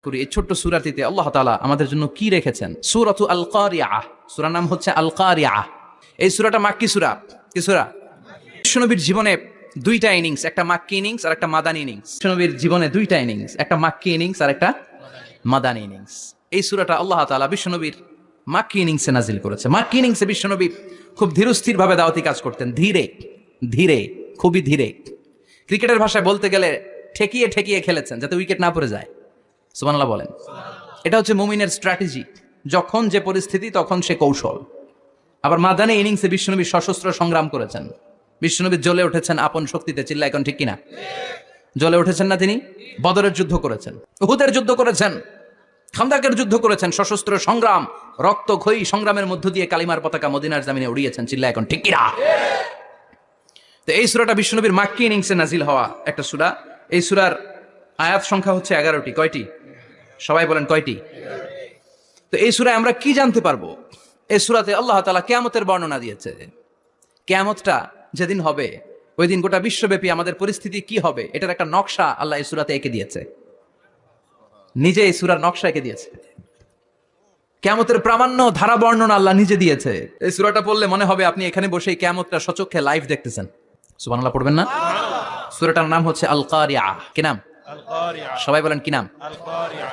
করি এই ছোট্ট সূরাটিতে আল্লাহ তাআলা আমাদের জন্য কি রেখেছেন। সূরাতু আল কারিআহ, সূরার নাম হচ্ছে আল কারিআহ। এই সূরাটা মাক্কি সূরা। কি সূরা? বিশ্বনবীর জীবনে দুইটা ইনিংস, একটা মাক্কি ইনিংস আর একটা মাদানী ইনিংস। বিশ্বনবীর জীবনে দুইটা ইনিংস, একটা মাক্কি ইনিংস আর একটা মাদানী ইনিংস। এই সূরাটা আল্লাহ তাআলা বিশ্বনবীর মাক্কি ইনিংসে নাজিল করেছে। মাক্কি ইনিংসে বিশ্বনবী খুব ধীরস্থির ভাবে দাওয়াতি কাজ করতেন, ধীরে ধীরে, খুবই ধীরে। ক্রিকেটের ভাষায় বলতে গেলে ঠেকিয়ে ঠেকিয়ে খেলেছেন যাতে উইকেট না পড়ে যায়। সুবহানাল্লাহ বলেন। এটা হচ্ছে মুমিনের স্ট্র্যাটেজি, যখন যে পরিস্থিতি তখন সে কৌশল। আবার মাদানী ইনিংসে বিশ্বনবী সশস্ত্র সংগ্রাম করেছেন। বিশ্বনবী জ্বলে উঠেছেন আপন শক্তিতে, চিল্লা এখন ঠিক কিনা? জ্বলে উঠেছেন না তিনি? বদরের যুদ্ধ করেছেন, উহুদের যুদ্ধ করেছেন, খান্দাকের যুদ্ধ করেছেন, সশস্ত্র সংগ্রাম, রক্তক্ষয়ী সংগ্রামের মধ্য দিয়ে কালিমার পতাকা মদিনার জামিনে উড়িয়েছেন, চিল্লা এখন ঠিক কিনা? তো এই সূরাটা বিশ্বনবীর মাক্কি ইনিংসে নাজিল হওয়া একটা সূরা। এই সূরার আয়াত সংখ্যা হচ্ছে 11টি। কয়টি? সবাই বলেন কয়টি? তো এই সূরায় আমরা কি জানতে পারবো? এই সূরাতে আল্লাহ তাআলা কিয়ামতের বর্ণনা দিয়েছে। কিয়ামতটা যেদিন হবে, ওই দিন গোটা বিশ্বব্যাপী আমাদের পরিস্থিতি কি হবে এটার একটা নকশা আল্লাহ এই সূরাতে এঁকে দিয়েছে। নিজে এই সূরার নকশা এঁকে দিয়েছে। কিয়ামতের প্রামাণ্য ধারা বর্ণনা আল্লাহ নিজে দিয়েছে। এই সূরাটা পড়লে মনে হবে আপনি এখানে বসে কিয়ামতটা সচক্ষে লাইভ দেখতেছেন। সুবহানাল্লাহ পড়বেন না? সূরাটার নাম হচ্ছে আল কারিআহ। কি নাম? আল কারিআহ। সবাই বলেন কি নাম? আল কারিআহ।